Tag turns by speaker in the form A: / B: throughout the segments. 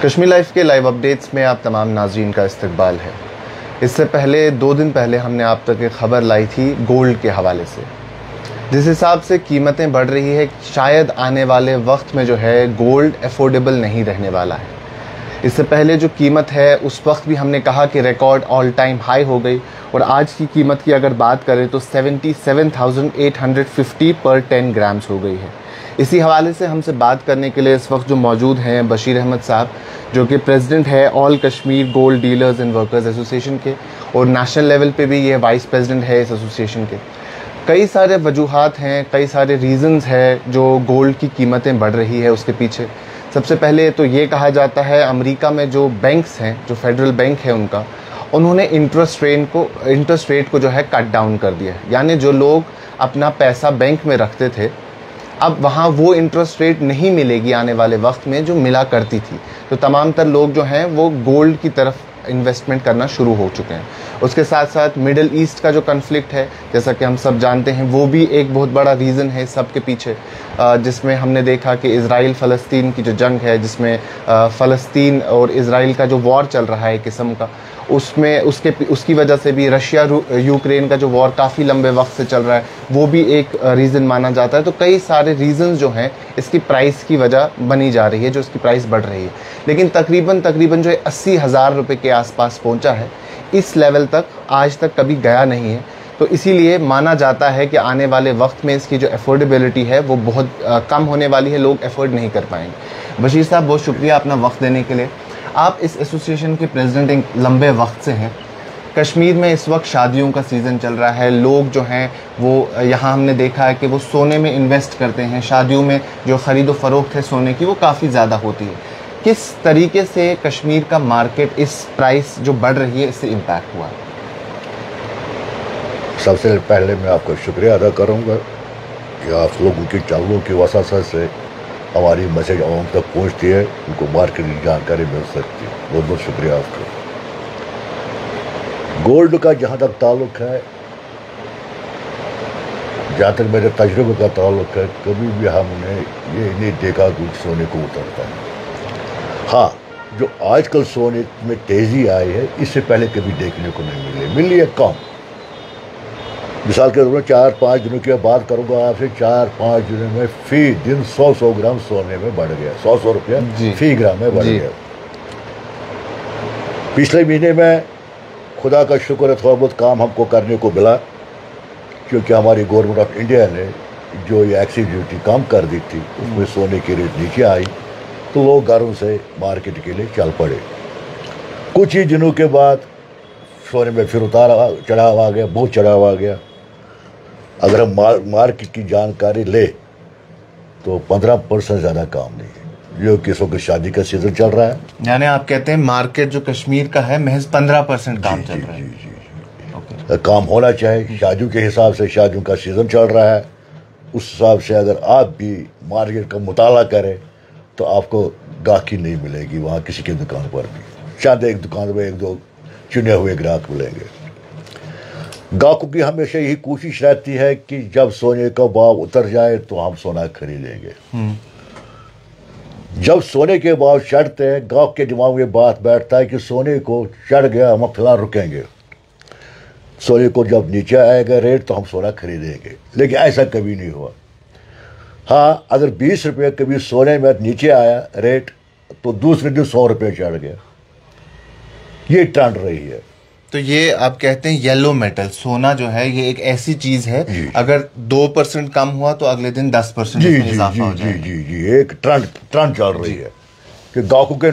A: Kashmir life के live updates में आप तमाम नाज़रीन का इस्तकबाल है। इससे पहले 2 दिन पहले हमने आप तक एक ख़बर लाई थी गोल्ड के हवाले से। जिस हिसाब से कीमतें बढ़ रही है, शायद आने वाले वक्त में जो है गोल्ड अफोर्डेबल नहीं रहने वाला है। इससे पहले जो कीमत है उस वक्त भी हमने कहा कि रिकॉर्ड ऑल टाइम हाई हो गई, और आज की कीमत की अगर बात करें तो 77,850 पर 10 ग्राम्स हो गई है। इसी हवाले से हमसे बात करने के लिए इस वक्त जो मौजूद हैं बशीर अहमद साहब, जो कि प्रेसिडेंट है all Kashmir gold dealers and workers association के, और नेशनल लेवल पे भी ये वाइस प्रेसिडेंट है इस एसोसिएशन के। कई सारे वजूहात हैं, कई सारे रीज़न्स हैं जो गोल्ड की कीमतें बढ़ रही है उसके पीछे। सबसे पहले तो ये कहा जाता है अमेरिका में जो बैंक्स हैं, जो फेडरल बैंक है उन्होंने इंटरेस्ट रेट को जो है कट डाउन कर दिया है। यानी जो लोग अपना पैसा बैंक में रखते थे, अब वहाँ वो इंटरेस्ट रेट नहीं मिलेगी आने वाले वक्त में जो मिला करती थी। तो तमाम तर लोग जो हैं वो गोल्ड की तरफ इन्वेस्टमेंट करना शुरू हो चुके हैं। उसके साथ साथ मिडिल ईस्ट का जो कन्फ्लिक्ट है, जैसा कि हम सब जानते हैं, वो भी एक बहुत बड़ा रीज़न है सब के पीछे, जिसमें हमने देखा कि इज़राइल फ़लस्तीन की जो जंग है, जिसमें फ़लस्तीन और इज़राइल का जो वॉर चल रहा है एक किस्म का, उसमें उसकी वजह से भी रशिया यूक्रेन का जो वॉर काफ़ी लंबे वक्त से चल रहा है, वो भी एक रीज़न माना जाता है। तो कई सारे रीज़न्स जो हैं इसकी प्राइस की वजह बनी जा रही है, जो इसकी प्राइस बढ़ रही है। लेकिन तकरीबन जो है 80,000 रुपये के आसपास पहुंचा है। इस लेवल तक आज तक कभी गया नहीं है। तो इसीलिए माना जाता है कि आने वाले वक्त में इसकी जो अफोर्डेबिलिटी है वो बहुत कम होने वाली है, लोग अफोर्ड नहीं कर पाएंगे। बशीर साहब, बहुत शुक्रिया अपना वक्त देने के लिए। आप इस एसोसिएशन के प्रेसिडेंट एक लंबे वक्त से हैं। कश्मीर में इस वक्त शादियों का सीज़न चल रहा है, लोग जो हैं वो यहाँ हमने देखा है कि वो सोने में इन्वेस्ट करते हैं। शादियों में जो ख़रीद व फ़रोख्त है सोने की वो काफ़ी ज़्यादा होती है। किस तरीके से कश्मीर का मार्केट इस प्राइस जो बढ़ रही है इससे इम्पैक्ट हुआ?
B: सबसे पहले मैं आपका शुक्रिया अदा करूँगा कि आप लोगों की चावलों की वसासत से हमारी मैसेज आवाम तक पहुँचती है, उनको मार्केट की जानकारी मिल सकती है। बहुत बहुत शुक्रिया आपका। गोल्ड का जहाँ तक ताल्लुक़ है, जहाँ तक मेरे तजुर्बे का ताल्लुक़ है, कभी भी हमने ये नहीं देखा कि सोने को उतरता है। हाँ, जो आजकल सोने में तेज़ी आई है, इससे पहले कभी देखने को नहीं मिली है कम। मिसाल के तौर पर 4-5 दिनों की बात करूँगा आपसे, 4-5 दिनों में फी दिन 100 ग्राम सोने में बढ़ गया, 100 रुपया फी ग्राम में बढ़ गया। पिछले महीने में खुदा का शुक्र है थोड़ा बहुत काम हमको करने को मिला, क्योंकि हमारी गवर्नमेंट ऑफ इंडिया ने जो ये एक्साइज ड्यूटी कम कर दी थी, उसमें सोने की रेट नीचे आई, तो लोग घरों से मार्केट के लिए चल पड़े। कुछ ही दिनों के बाद सोने में फिर उतार चढ़ाव आ गया, बहुत चढ़ाव आ गया। अगर हम मार्केट की जानकारी ले तो 15% ज़्यादा काम नहीं है, जो किसी की शादी का सीज़न चल रहा है। यानी आप कहते हैं मार्केट जो कश्मीर का है महज 15% काम चल रहा है। जी। काम होना चाहिए शादियों के हिसाब से, शादियों का सीज़न चल रहा है, उस हिसाब से अगर आप भी मार्केट का मुताला करें तो आपको गाहकी नहीं मिलेगी वहाँ किसी की दुकान पर भी। शायद एक दुकान में 1-2 चुने हुए ग्राहक मिलेंगे। गाहकों की हमेशा यही कोशिश रहती है कि जब सोने का भाव उतर जाए तो हम सोना खरीदेंगे। जब सोने के भाव चढ़ते हैं, गाहक के दिमाग में बात बैठता है कि सोने को चढ़ गया, हम फिलहाल रुकेंगे। सोने को जब नीचे आएगा रेट तो हम सोना खरीदेंगे, लेकिन ऐसा कभी नहीं हुआ। हाँ, अगर 20 रुपये कभी सोने में नीचे आया रेट तो दूसरे दिन 100 रुपये चढ़ गया। ये ट्रेंड रही है।
A: तो ये आप कहते हैं येलो मेटल सोना जो है ये एक ऐसी चीज है, अगर 2% कम हुआ तो अगले दिन 10% इजाफा हो जाएगा।
B: जी, एक ट्रेंड चल रही है कि गाहकों के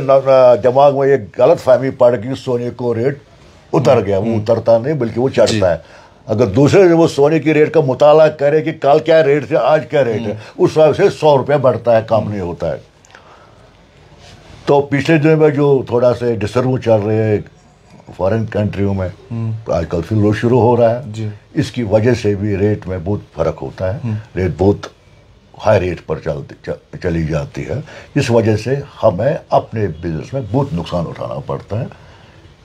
B: दिमाग में एक गलत फहमी पड़ गई, सोने को रेट उतर गया। वो उतरता नहीं बल्कि वो चढ़ता है। अगर दूसरे दिन वो सोने की रेट का मुताला करे कि कल क्या रेट है आज क्या रेट है, उस हिसाब से 100 रुपया बढ़ता है, कम नहीं होता है। तो पिछले दिनों में जो थोड़ा से डिस्टर्ब चल रहे हैं फॉरेन कंट्रियों में, आजकल फिर लो शुरू हो रहा है। इसकी वजह से भी रेट में बहुत फर्क होता है। रेट बहुत हाई रेट पर चली जाती है। इस वजह से हमें अपने बिजनेस में बहुत नुकसान उठाना पड़ता है,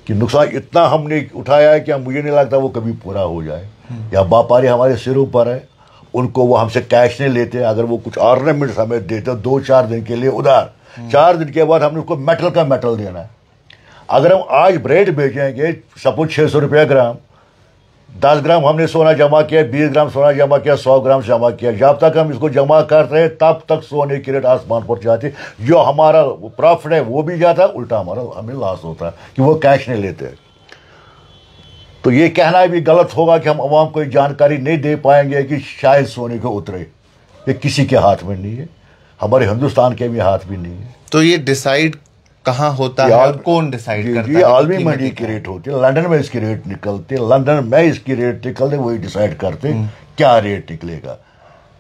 B: कि नुकसान इतना हमने उठाया है कि मुझे नहीं लगता वो कभी पूरा हो जाए। या व्यापारी हमारे सिरों पर है, उनको वो हमसे कैश नहीं लेते। अगर वो कुछ ऑर्नामेंट्स हमें देते 2-4 दिन के लिए उधार, 4 दिन के बाद हमने उसको मेटल का मेटल देना है। अगर हम आज ब्रेड बेचेंगे सपोज 600 रुपया ग्राम, 10 ग्राम हमने सोना जमा किया, 20 ग्राम सोना जमा किया, 100 ग्राम जमा किया, जब तक हम इसको जमा कर रहे हैं तब तक सोने की रेट आसमान पर जाती है। जो हमारा प्रॉफिट है वो भी जाता है, उल्टा हमें लॉस होता है कि वो कैश नहीं लेते। तो ये कहना भी गलत होगा कि हम आवाम को जानकारी नहीं दे पाएंगे कि शायद सोने को उतरे। ये किसी के हाथ में नहीं है, हमारे हिंदुस्तान के भी हाथ भी नहीं है।
A: तो ये डिसाइड कहाँ होता है, कौन डिसाइड करता है?
B: ये आलमी मंडी की रेट होती है, लंदन में इसकी रेट निकलती है, लंदन में इसकी रेट निकलते, वही डिसाइड करते क्या रेट निकलेगा।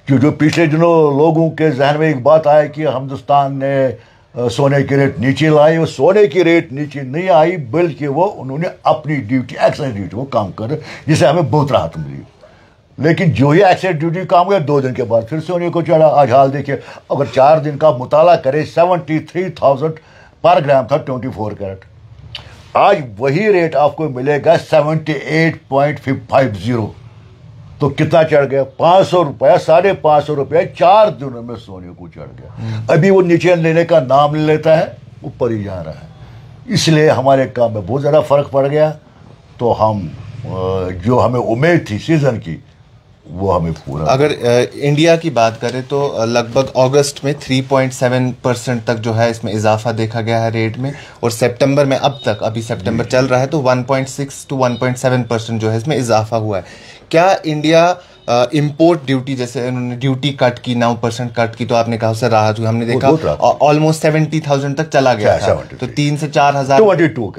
B: जो पिछले दिनों लोगों के जहन में एक बात आया कि हिंदुस्तान ने सोने की रेट नीचे लाई, वो सोने की रेट नीचे नहीं आई, बल्कि वो उन्होंने अपनी ड्यूटी एक्साइज ड्यूटी वो काम कर, जिससे हमें बहुत राहत मिली। लेकिन जो ही एक्साइज ड्यूटी काम हुआ 2 दिन के बाद फिर सोने को चढ़ा। आज हाल देखिए, अगर 4 दिन का मुताला करे 73,000 पर ग्राम था 24 कैरेट, आज वही रेट आपको मिलेगा 78.50। तो कितना चढ़ गया? 500 रुपया, 550 रुपया 4 दिनों में सोने को चढ़ गया। अभी वो नीचे लेने का नाम ले लेता है, ऊपर ही जा रहा है। इसलिए हमारे काम में बहुत ज़्यादा फर्क पड़ गया। तो हम जो हमें उम्मीद थी सीजन की, वो हमें पूरा।
A: अगर इंडिया की बात करें तो लगभग अगस्त में 3.7% तक जो है इसमें इजाफा देखा गया है रेट में, और सितंबर में अब तक, अभी सितंबर चल रहा है, तो 1.6 to 1.7% जो है इसमें इजाफा हुआ है। क्या इंडिया इंपोर्ट ड्यूटी, जैसे उन्होंने ड्यूटी कट की, 9% कट की, तो आपने कहा उससे राहत हुई, हमने देखा ऑलमोस्ट 70,000 तक चला गया था, तो 3 से 4 हजार
B: 24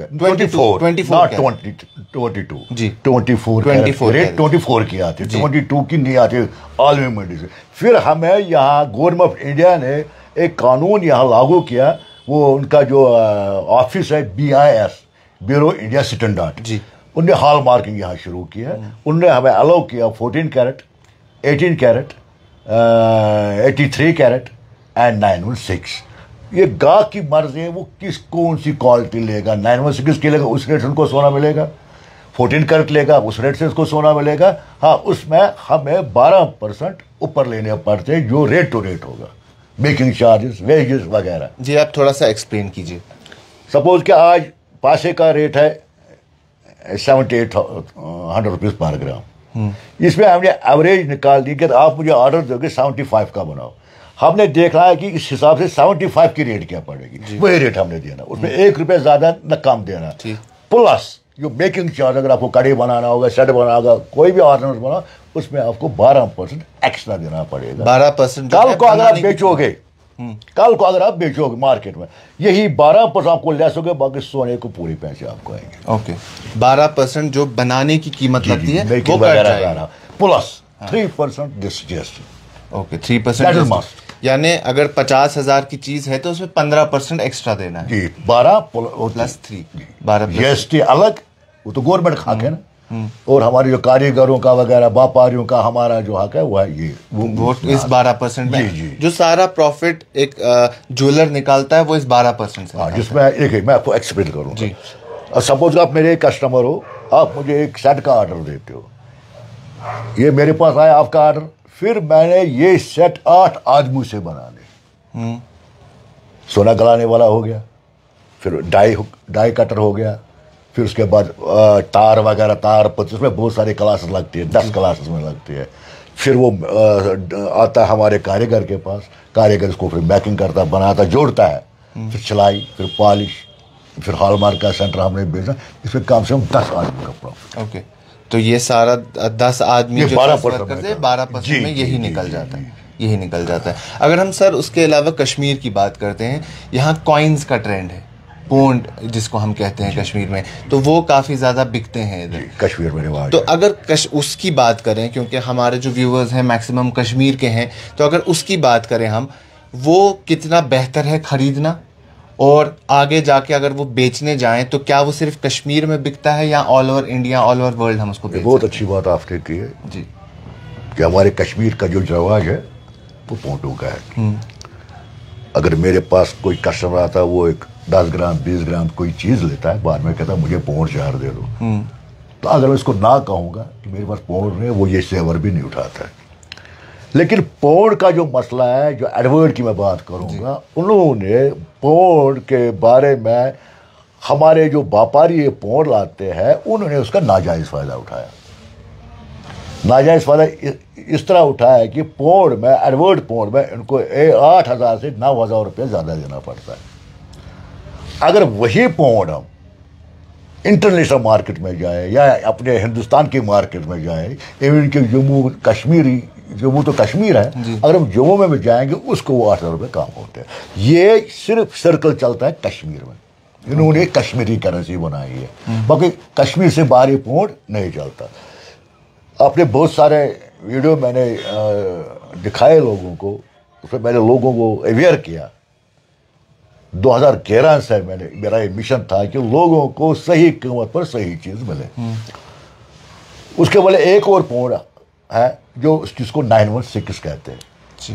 B: की आती, 22 की नहीं आती आलमी मंडी से। फिर हमें यहाँ गवर्नमेंट ऑफ इंडिया ने एक कानून यहाँ लागू किया, वो उनका जो ऑफिस है BIS, ब्यूरो इंडिया स्टैंडर्ड जी, उनने हॉल मार्किंग यहाँ शुरू किया। उनने हमें अलाउ किया 14 कैरेट, 18 कैरेट, 83 कैरेट एंड 916। ये गाहक की मर्जी है, वो कौन सी क्वालिटी लेगा। 916 की लेगा, उस रेट से उनको सोना मिलेगा। 14 कैरेट लेगा, उस रेट से उसको सोना मिलेगा। हाँ, उसमें हमें 12% ऊपर लेने पड़ते हैं, जो रेट टू रेट होगा, मेकिंग चार्जेस, वेजेस वगैरह।
A: जी, आप थोड़ा सा एक्सप्लेन कीजिए।
B: सपोज कि आज पासे का रेट है 7800 रुपीज़ पर ग्राम। इसमें हमने एवरेज निकाल दी कि आप मुझे ऑर्डर दोगे 75 का बनाओ। हमने देखा है कि इस हिसाब से 75 की रेट क्या पड़ेगी, वही रेट हमने देना, उसमें 1 रुपया ज़्यादा न कम देना। प्लस जो मेकिंग चार्ज, अगर आपको कड़ी बनाना होगा, सेट बनाना होगा, कोई भी ऑर्डर बनाओ, उसमें आपको 12% एक्स्ट्रा देना पड़ेगा।
A: 12%।
B: कल को अगर आप बेचोगे, कल को अगर आप बेचोगे मार्केट में, यही 12% आपको लेस होगा, बाकी सोने को पूरे पैसे आपको आएंगे।
A: ओके, 12% जो बनाने की कीमत लगती है वो कट जाएगा,
B: प्लस 3% दिस जीएसटी।
A: ओके, 3%, यानी अगर 50,000 की चीज है तो उसमें 15% एक्स्ट्रा देना है
B: जी। 12
A: प्लस 3, 12
B: जीएसटी अलग, वो तो गवर्नमेंट हक है ना। और हमारे जो कारीगरों का वगैरह, व्यापारियों का हमारा जो हक है वो है ये,
A: वो इस 12% में जो सारा प्रॉफिट एक ज्वेलर निकालता है वो इस 12% से।
B: हाँ, जिसमें एक मैं आपको एक्सप्लेन करूँगा। सपोज आप मेरे कस्टमर हो, आप मुझे एक सेट का ऑर्डर देते हो, ये मेरे पास आया आपका ऑर्डर, फिर मैंने ये सेट 8 आदमी से बनाने, सोना गलाने वाला हो गया, फिर डाई कटर हो गया, फिर उसके बाद तार वगैरह, तार उसमें बहुत सारी क्लासेस लगती है, 10 क्लासेस में लगती है। फिर वो आता है हमारे कारीगर के पास, कारीगर इसको फिर मैकिंग करता, बनाता, जोड़ता है, फिर सिलाई, फिर पॉलिश, फिर हॉलमार्क का सेंटर हमने भेजा। इसमें कम से कम 10 आदमी का प्रॉफिट।
A: ओके, तो ये सारा 10 आदमी जो 12% में यही निकल जाता है, यही निकल जाता है। अगर हम सर उसके अलावा कश्मीर की बात करते हैं, यहाँ कॉइन्स का ट्रेंड है, पोंड जिसको हम कहते हैं कश्मीर में, तो वो काफ़ी ज़्यादा बिकते हैं इधर
B: कश्मीर में।
A: तो अगर उसकी बात करें, क्योंकि हमारे जो व्यूअर्स हैं मैक्सिमम कश्मीर के हैं, तो अगर उसकी बात करें हम, वो कितना बेहतर है ख़रीदना, और आगे जाके अगर वो बेचने जाएं तो क्या वो सिर्फ कश्मीर में बिकता है या all over India, all over world हम उसको?
B: बहुत अच्छी बात आपने की है जी, कि हमारे कश्मीर का जो रवाज है वो पोंटों का है। अगर मेरे पास कोई कस्टमर आता है, वो एक 10 ग्राम 20 ग्राम कोई चीज़ लेता है, बाद में कहता है मुझे पौंड 4 दे दो, तो अगर मैं इसको ना कहूँगा कि मेरे पास पौंड नहीं है, वो ये सेवर भी नहीं उठाता है। लेकिन पौंड का जो मसला है, जो एडवर्ड की मैं बात करूंगा, उन्होंने पौंड के बारे में हमारे जो व्यापारी ये पौंड लाते हैं उन्होंने उसका नाजायज़ फ़ायदा उठाया। नाजायज़ फ़ायदा इस तरह उठाया कि पौंड में, एडवर्ड पौंड में इनको 8,000 से 9,000 रुपये ज़्यादा देना पड़ता है। अगर वही पौंड हम इंटरनेशनल मार्केट में जाए या अपने हिंदुस्तान की मार्केट में जाए, इवन कि जम्मू तो कश्मीर है, अगर हम जम्मू में भी जाएंगे उसको वो 8,000 रुपये काम होते हैं। ये सिर्फ सर्कल चलता है कश्मीर में, इन्होंने कश्मीरी करेंसी बनाई है, बाकी कश्मीर से बाहर ये पौंड नहीं चलता। आपने बहुत सारे वीडियो मैंने दिखाए लोगों को, उसमें मैंने लोगों को अवेयर किया। 2011 से मेरा ये मिशन था कि लोगों को सही कीमत पर सही चीज़ मिले। उसके वाले एक और पौंड है जो जिसको 916 कहते हैं जी।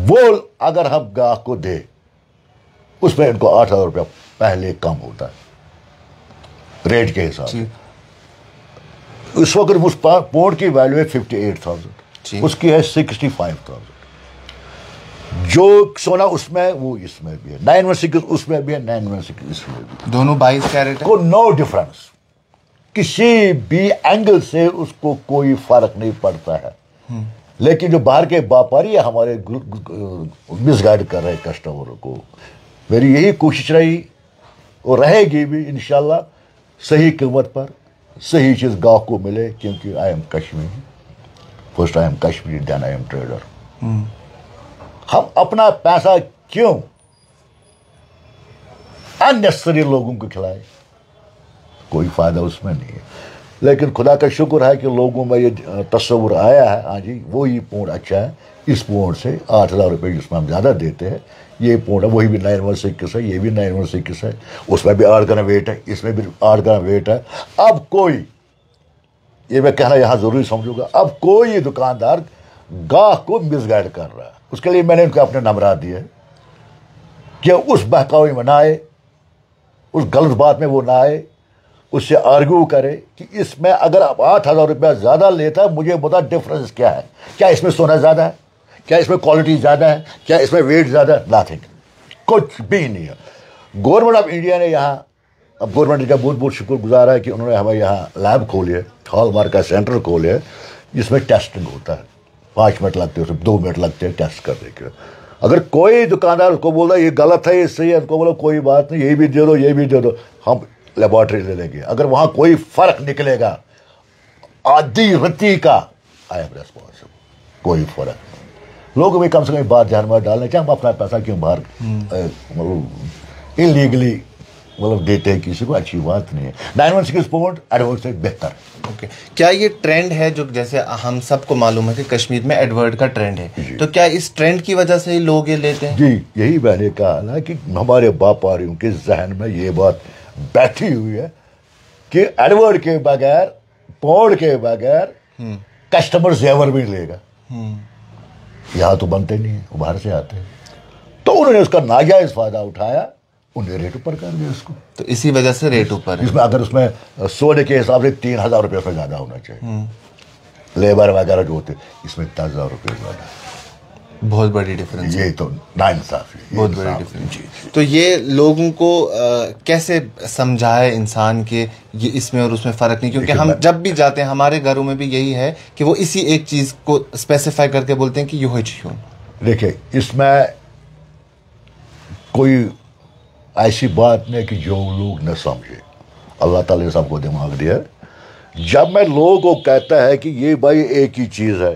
B: वो अगर हम गाहक को दे उसमें इनको 8,000 रुपया पहले कम होता है रेट के हिसाब से। उस वक्त उस पौंड की वैल्यू है 58,000, उसकी है 65,000। जो सोना उसमें वो इसमें भी है, 916 उसमें भी है, 916 इसमें भी,
A: दोनों 22 कैरेट
B: को नो डिफरेंस, किसी भी एंगल से उसको कोई फर्क नहीं पड़ता है। लेकिन जो बाहर के व्यापारी है हमारे मिसगाइड कर रहे कस्टमरों को। मेरी यही कोशिश रही और रहेगी भी इंशाल्लाह, सही कीमत पर सही चीज़ गाहक को मिले, क्योंकि I am Kashmiri, first I am Kashmiri then I am trader. हम अपना पैसा क्यों अननेसेसरी लोगों को खिलाए, कोई फायदा उसमें नहीं है। लेकिन खुदा का शुक्र है कि लोगों में ये तस्वुर आया है, हाँ जी वो ही पौंड अच्छा है, इस पौंड से 8,000 रुपये जिसमें हम ज़्यादा देते हैं ये पौंड है, वही भी 916 है, ये भी 916 है, उसमें भी 8 ग्राम वेट है, इसमें भी 8 ग्राम वेट है। अब कोई, ये मैं कहना यहाँ ज़रूरी समझूंगा, अब कोई दुकानदार गाहक को मिसगाइड कर रहा है, उसके लिए मैंने उनको अपने नंबरात दिए कि उस बहकावे में ना आए, उस गलत बात में वो ना आए, उससे आर्ग्यू करे कि इसमें अगर आप 8,000 रुपया ज़्यादा लेता है, मुझे बता डिफरेंस क्या है, क्या इसमें सोना ज़्यादा है, क्या इसमें क्वालिटी ज़्यादा है, क्या इसमें वेट ज़्यादा है, नथिंग, कुछ भी नहीं है। गवर्नमेंट ऑफ इंडिया ने यहाँ, अब गवर्नमेंट का बहुत बहुत शुक्रगुजार है कि उन्होंने हमें यहाँ लैब खोली है, हॉलमार्क का सेंटर खोले है, जिसमें टेस्टिंग होता है, 5 मिनट लगते हैं, उसमें 2 मिनट लगते हैं टेस्ट करने के। अगर कोई दुकानदार उसको बोल रहा है ये गलत है, ये सही है, उसको बोलो कोई बात नहीं, ये भी दे दो, ये भी दे दो, हम लेबॉर्ट्री ले लेंगे। अगर वहाँ कोई फर्क निकलेगा आधी रत्ती का, आई एम रेस्पॉन्सिबल, कोई फर्क नहीं। लोग भी कम से कम बात ध्यान में डालने कि हम अपना पैसा क्यों बाहर मतलब इलीगली मतलब देते हैं किसी को, अच्छी बात नहीं है। 916 पौंड एडवर्ड से बेहतर है।
A: ओके, क्या ये ट्रेंड है जो जैसे हम सबको मालूम है कि कश्मीर में एडवर्ड का ट्रेंड है, तो क्या इस ट्रेंड की वजह से ही लोग ये लेते हैं?
B: जी, यही मैंने कहा ना कि हमारे व्यापारियों के जहन में ये बात बैठी हुई है कि एडवर्ड के बगैर, पौंड के बगैर कस्टमर जेवर भी लेगा। यहाँ तो बनते नहीं है, वो बाहर से आते हैं, तो उन्होंने उसका नाजायज फायदा उठाया, उन्हें रेट ऊपर कर दिया उसको,
A: तो इसी वजह से रेट ऊपर है।
B: इसमें अगर उसमें सोने के हिसाब से 3,000 रुपये से ज़्यादा होना चाहिए, लेबर वगैरह जो होते इसमें 10,000 रुपये ज़्यादा है।
A: बहुत बड़ी डिफरेंस,
B: ये तो नाइंसाफी,
A: बहुत बड़ी डिफरेंस। तो ये लोगों को कैसे समझाए इंसान के ये इसमें और उसमें फ़र्क नहीं, क्योंकि हम जब भी जाते हैं हमारे घरों में भी यही है कि वो इसी एक चीज़ को स्पेसिफाई करके बोलते हैं कि यो है क्यों।
B: देखिए, इसमें कोई ऐसी बात नहीं कि जो लोग न समझे, अल्लाह ताला ने सबको दिमाग दिया। जब मैं लोगों को कहता है कि ये भाई एक ही चीज़ है,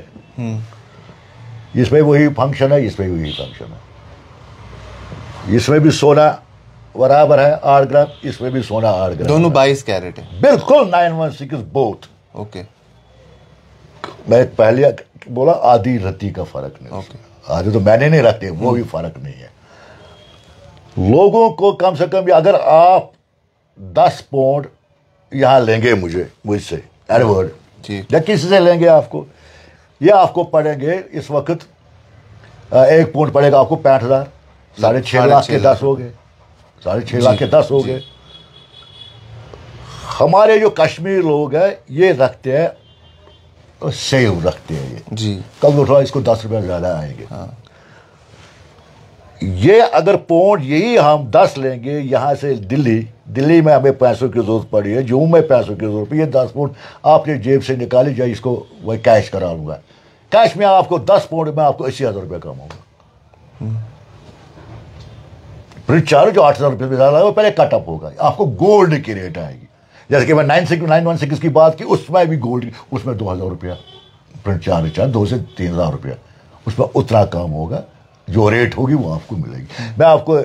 B: इसमें वही फंक्शन है, इसमें वही फंक्शन है, इसमें भी सोना बराबर है 8 ग्राम, इसमें भी सोना 8 ग्राम,
A: दोनों 22 कैरेट है,
B: बिल्कुल 916 बोथ।
A: ओके,
B: मैं पहले बोला आधी रत्ती का फर्क नहीं, आधी तो मैंने नहीं रखते, वो भी फर्क नहीं है। लोगों को कम से कम अगर आप 10 पौंड यहाँ लेंगे मुझसे एडवर्ड या किसी से लेंगे, आपको ये आपको पड़ेंगे इस वक्त 1 पौंड पड़ेगा आपको 65,000, 6.5 लाख के 10 हो गए, 6.5 लाख के 10 हो गए। हमारे जो कश्मीर लोग हैं ये रखते हैं सेव रखते हैं ये
A: जी।
B: कल उठा इसको 10 रुपये ज़्यादा आएंगे।
A: हाँ।
B: ये अगर पौंड यही हम 10 लेंगे यहाँ से दिल्ली में हमें पैसों की जरूरत पड़ी है, जम्मू में पैसों की जरूरत पड़ी है, 10 पौंड आपने जेब से निकाली जाए, इसको वही कैश करा लूँगा। कैश में आपको 10 पौंड में आपको 80,000 रुपये कम होगा। प्रिंट चार्ज जो 8,000 रुपये में ज़्यादा है वो पहले कटअप होगा, आपको गोल्ड की रेट आएगी। जैसे कि मैं 916 की बात की, उसमें भी गोल्ड, उसमें 2,000 रुपया प्रिंट चार्ज 2 से 3,000 रुपया, उसमें उतना कम होगा। जो रेट होगी वो आपको मिलेगी। मैं आपको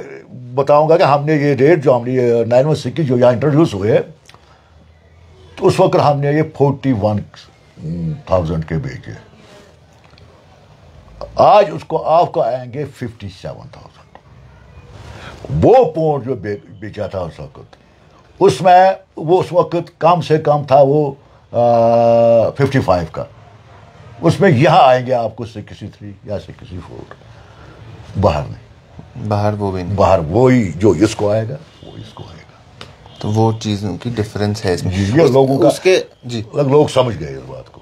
B: बताऊंगा कि हमने ये रेट जो हमने 916 की जो यहाँ इंट्रोड्यूस हुए तो उस वक्त हमने ये 41,000 के बेचे, आज उसको आपको आएंगे 57,000। वो पौंड जो बेचा था उस वक्त, उसमें वो उस वक्त कम से कम था वो 55 का, उसमें यहाँ आएंगे आपको 63 या 64। बाहर नहीं,
A: बाहर वो भी नहीं,
B: बाहर वही जो इसको आएगा वो इसको आएगा।
A: तो वो चीज़ों की डिफरेंस है इसमें।
B: ये लोगों का
A: उसके जी
B: लोग समझ गए इस बात को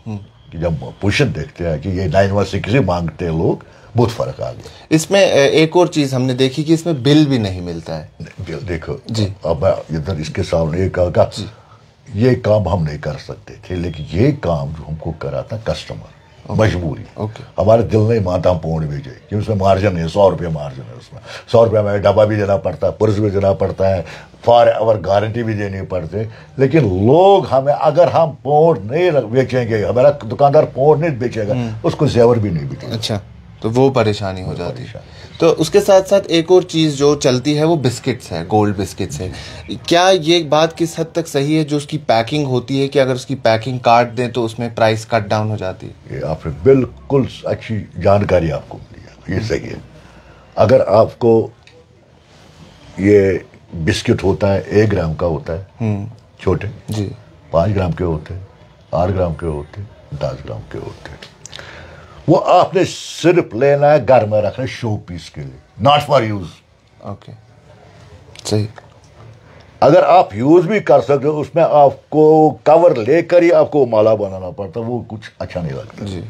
B: कि जब पोजीशन देखते हैं कि ये 916 मांगते हैं लोग, बहुत फर्क आ गया।
A: इसमें एक और चीज़ हमने देखी कि इसमें बिल भी नहीं मिलता है।
B: देखो
A: जी,
B: अब मैं इधर इसके सामने ये कहा ये काम हम नहीं कर सकते थे, लेकिन ये काम जो हमको करा था कस्टमर, मजबूरी। हमारे दिल नहीं मानता हम पौंड भेजे, क्योंकि उसमें मार्जिन है, 100 रुपये मार्जिन है उसमें। 100 रुपये में डब्बा भी देना पड़ता है, पर्स भी देना पड़ता है, फॉर एवर गारंटी भी देनी पड़ती। लेकिन लोग हमें, अगर हम पौंड नहीं बेचेंगे, हमारा दुकानदार पौंड नहीं बेचेगा, उसको जेवर भी नहीं बेचेगा।
A: अच्छा, तो वो परेशानी हो जाती है। तो उसके साथ साथ एक और चीज़ जो चलती है वो बिस्किट्स है, गोल्ड बिस्किट्स है। क्या ये बात किस हद तक सही है जो उसकी पैकिंग होती है कि अगर उसकी पैकिंग काट दें तो उसमें प्राइस कट डाउन हो जाती है?
B: ये आपने बिल्कुल अच्छी जानकारी आपको मिली है, ये सही है। अगर आपको ये बिस्किट होता है 1 ग्राम का होता है, छोटे
A: जी,
B: 5 ग्राम के होते हैं, 8 ग्राम के होते हैं, 10 ग्राम के होते हैं, वो आपने सिर्फ लेना है घर में रखना शो पीस के लिए, नॉट फॉर यूज।
A: ओके, सही।
B: अगर आप यूज भी कर सकते हो, उसमें आपको कवर लेकर ही आपको माला बनाना पड़ता, वो कुछ अच्छा नहीं लगता
A: जी।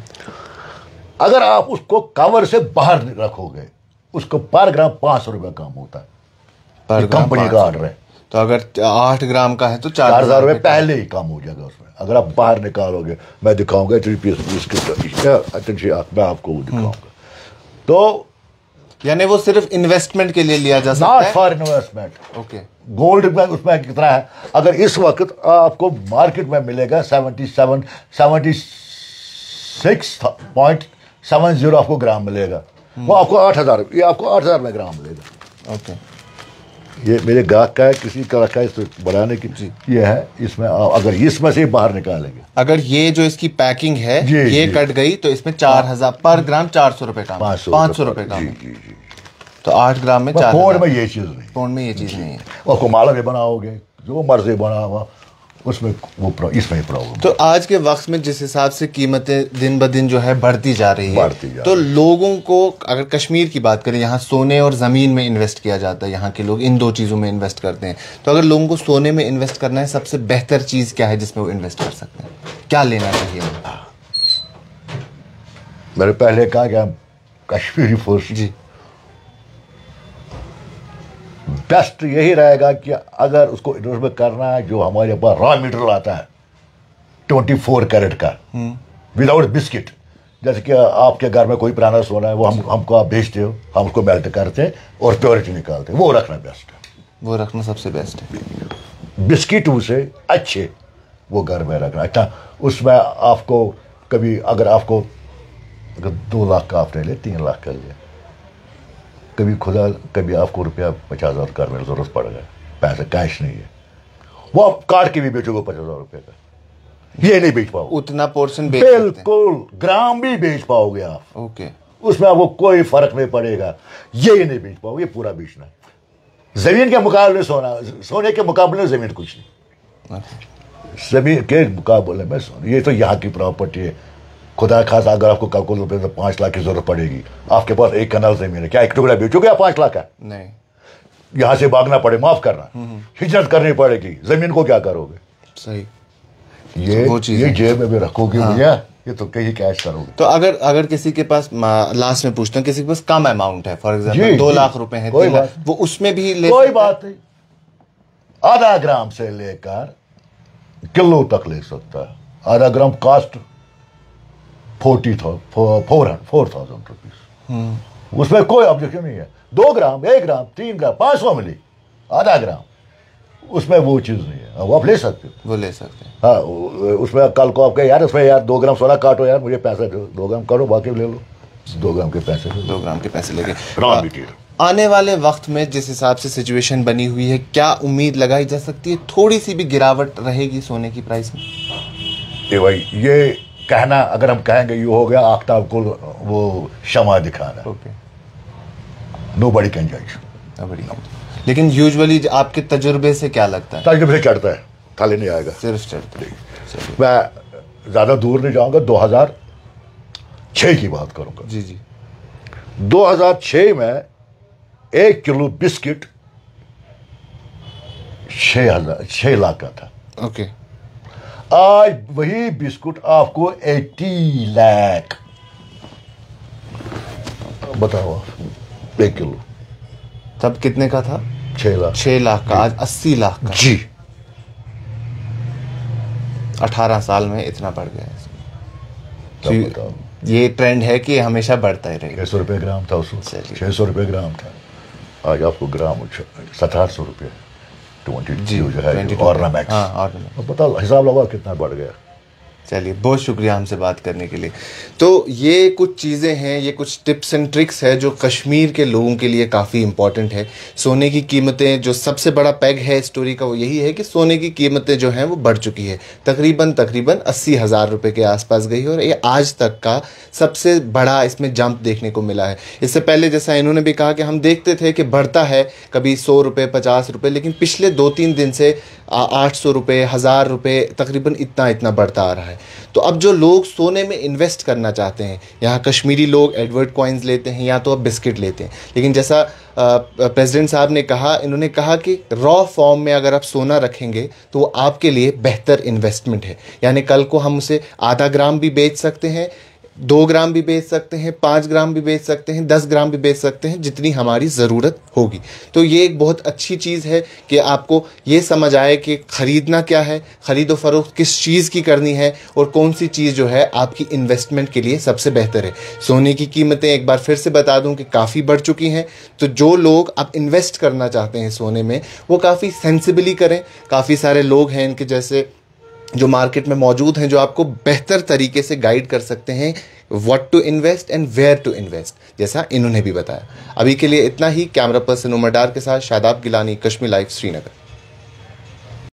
B: अगर आप उसको कवर से बाहर रखोगे, उसको पर ग्राम 500 रुपये कम होता है, कंपनी का ऑर्डर है।
A: तो अगर 8 ग्राम का है तो
B: 4,000 रुपये पहले ही कम हो जाएगा उसमें। अगर आप बाहर निकालोगे, मैं दिखाऊंगा 3 पीस मैं आपको दिखाऊंगा। तो
A: यानी वो सिर्फ इन्वेस्टमेंट के लिए लिया जा सकता है,
B: not for investment.
A: Okay.
B: Gold में उसमें कितना है, अगर इस वक्त आपको मार्केट में मिलेगा 76.70 आपको ग्राम मिलेगा, वो आपको 8,000, ये आपको 8,000 में ग्राम मिलेगा।
A: ओके,
B: ये मेरे गाहक का है, किसी का रखा है, इस बढ़ाने की ये है। इसमें अगर इसमें से बाहर निकालेंगे,
A: अगर ये जो इसकी पैकिंग है ये कट गई तो इसमें 4,000 पर ग्राम 400 रुपये का, 500 रुपये का। तो 8 ग्राम में 4,000।
B: पौंड में ये चीज़ नहीं,
A: पौंड में ये चीज़ नहीं है।
B: और माला भी बनाओगे जो मर्जी बना हुआ, उसमें वो इसमें प्रॉब्लम।
A: तो आज के वक्त में जिस हिसाब से कीमतें दिन ब दिन जो है बढ़ती जा रही है, तो लोगों को, अगर कश्मीर की बात करें, यहाँ सोने और ज़मीन में इन्वेस्ट किया जाता है, यहाँ के लोग इन 2 चीज़ों में इन्वेस्ट करते हैं। तो अगर लोगों को सोने में इन्वेस्ट करना है, सबसे बेहतर चीज़ क्या है जिसमें वो इन्वेस्ट कर सकते हैं? क्या लेना चाहिए?
B: मैंने पहले कहा कि कश्मीरी फर्स्ट
A: जी,
B: बेस्ट यही रहेगा कि अगर उसको इन्वेस्टमेंट करना है, जो हमारे पास रॉ मटेरियल आता है 24 कैरेट का विदाउट बिस्किट, जैसे कि आपके घर में कोई पुराना सोना है, वो हमको आप बेचते हो, हम उसको मेल्ट करते हैं और प्योरिटी निकालते हैं, वो रखना बेस्ट है।
A: वो रखना सबसे बेस्ट है।
B: बिस्किट उसे अच्छे वो घर में रखना अच्छा। उसमें आपको कभी अगर 2 लाख का आपने ले, 3 लाख का लिया, कभी आपको रुपया 50,000 घर में जरूरत पड़ गया, पैसा कैश नहीं है, वो आप काट के भी बेचोगे 50,000 रुपये का, ये नहीं बेच पाओगे,
A: उतना पोर्शन
B: बिल्कुल ग्राम भी बेच पाओगे आप।
A: ओके,
B: उसमें आपको कोई फर्क नहीं पड़ेगा, ये नहीं बेच पाओगे, ये पूरा बेचना है। जमीन के मुकाबले सोने के मुकाबले जमीन कुछ नहीं, जमीन के मुकाबले में सोना, ये तो यहाँ की प्रॉपर्टी है। खुदा खासा अगर आपको कल को रुपये तो 5 लाख की जरूरत पड़ेगी, आपके पास 1 कनाल जमीन है, क्या 1 टुकड़ा बेचोगे या 5 लाख का?
A: नहीं,
B: यहाँ से भागना पड़े, माफ करना, हिजरत करनी पड़ेगी, जमीन को क्या करोगे?
A: सही।
B: ये जेब में भी रखोगे भैया, ये तो कहीं कैश करोगे।
A: तो अगर किसी के पास, लास्ट में पूछता हूँ, किसी के पास कम अमाउंट है, फॉर एग्जाम्पल 2 लाख रुपए है, 3 लाख, वो उसमें भी ले
B: कोई बात नहीं, आधा ग्राम से लेकर किलो तक ले सकता है। आधा ग्राम कॉस्ट 4,000 रुपीज, उसमें कोई ऑब्जेक्शन नहीं है। 2 ग्राम, 1 ग्राम, 3 ग्राम, 500 मिली, आधा ग्राम, उसमें वो चीज नहीं है, वो आप ले सकते हो, वो ले सकते हैं। हाँ, उसमें कल को आपके यार उसमें यार 2 ग्राम सोना काटो यार, मुझे पैसे दो, 2 ग्राम करो, बाकी ले लो, 2 ग्राम के पैसे, 2 ग्राम के पैसे लेके रॉ मटेरियल। आने वाले वक्त में जिस हिसाब से सिचुएशन बनी हुई है, क्या उम्मीद लगाई जा सकती है थोड़ी सी भी गिरावट रहेगी सोने की प्राइस में? ये भाई, ये कहना, अगर हम कहेंगे ये हो गया आफ्ताब को वो शमा दिखाना, नोबडी कैन जज।
A: लेकिन यूजुअली आपके तजुर्बे से क्या लगता है?
B: तजुर्बे से चढ़ता है, खाली नहीं आएगा,
A: सिर्फ चढ़ता है।
B: मैं ज्यादा दूर नहीं जाऊंगा, 2006 की बात करूंगा।
A: जी जी।
B: 2006 में 1 किलो बिस्किट 6 लाख का था।
A: ओके।
B: आज वही बिस्कुट आपको 80 लाख, बताओ 1 किलो।
A: तब कितने का था?
B: 6 लाख।
A: 6 लाख का आज 80 लाख का।
B: जी।
A: 18 साल में इतना बढ़ गया है।
B: तो
A: ये ट्रेंड है कि हमेशा बढ़ता ही रहेगा।
B: 600 रुपये ग्राम था उसको, 600 रुपये ग्राम था, आज आपको ग्राम 1700 रुपये 22 जो है ऑर्नामेक्स। हाँ, बताओ हिसाब लगाओ कितना बढ़ गया।
A: चलिए, बहुत शुक्रिया हमसे बात करने के लिए। तो ये कुछ चीज़ें हैं, ये कुछ टिप्स एंड ट्रिक्स है जो कश्मीर के लोगों के लिए काफ़ी इंपॉर्टेंट है। सोने की कीमतें, जो सबसे बड़ा पैग है स्टोरी का वो यही है कि सोने की कीमतें जो हैं वो बढ़ चुकी है, तकरीबन 80,000 रुपये के आसपास गई है, और ये आज तक का सबसे बड़ा इसमें जंप देखने को मिला है। इससे पहले जैसा इन्होंने भी कहा कि हम देखते थे कि बढ़ता है, कभी 100 रुपये, 50 रुपये, लेकिन पिछले 2-3 दिन से 800 रुपये, 1000 रुपये, तकरीबन इतना बढ़ता आ रहा है। तो अब जो लोग सोने में इन्वेस्ट करना चाहते हैं, यहाँ कश्मीरी लोग एडवर्ड कॉइन्स लेते हैं या तो अब बिस्किट लेते हैं, लेकिन जैसा प्रेसिडेंट साहब ने कहा, इन्होंने कहा कि रॉ फॉर्म में अगर आप सोना रखेंगे तो वो आपके लिए बेहतर इन्वेस्टमेंट है। यानी कल को हम उसे आधा ग्राम भी बेच सकते हैं, 2 ग्राम भी बेच सकते हैं, 5 ग्राम भी बेच सकते हैं, 10 ग्राम भी बेच सकते हैं, जितनी हमारी ज़रूरत होगी। तो ये एक बहुत अच्छी चीज़ है कि आपको ये समझ आए कि ख़रीदना क्या है, ख़रीदो फरोख्त किस चीज़ की करनी है, और कौन सी चीज़ जो है आपकी इन्वेस्टमेंट के लिए सबसे बेहतर है। सोने की कीमतें एक बार फिर से बता दूं कि काफ़ी बढ़ चुकी हैं, तो जो लोग अब इन्वेस्ट करना चाहते हैं सोने में, वो काफ़ी सेंसिबली करें। काफ़ी सारे लोग हैं इनके जैसे जो मार्केट में मौजूद हैं, जो आपको बेहतर तरीके से गाइड कर सकते हैं what to invest and where to invest, जैसा इन्होंने भी बताया। अभी के लिए इतना ही। कैमरा पर्सन उमर डार के साथ शादाब गिलानी, कश्मीर लाइव, श्रीनगर।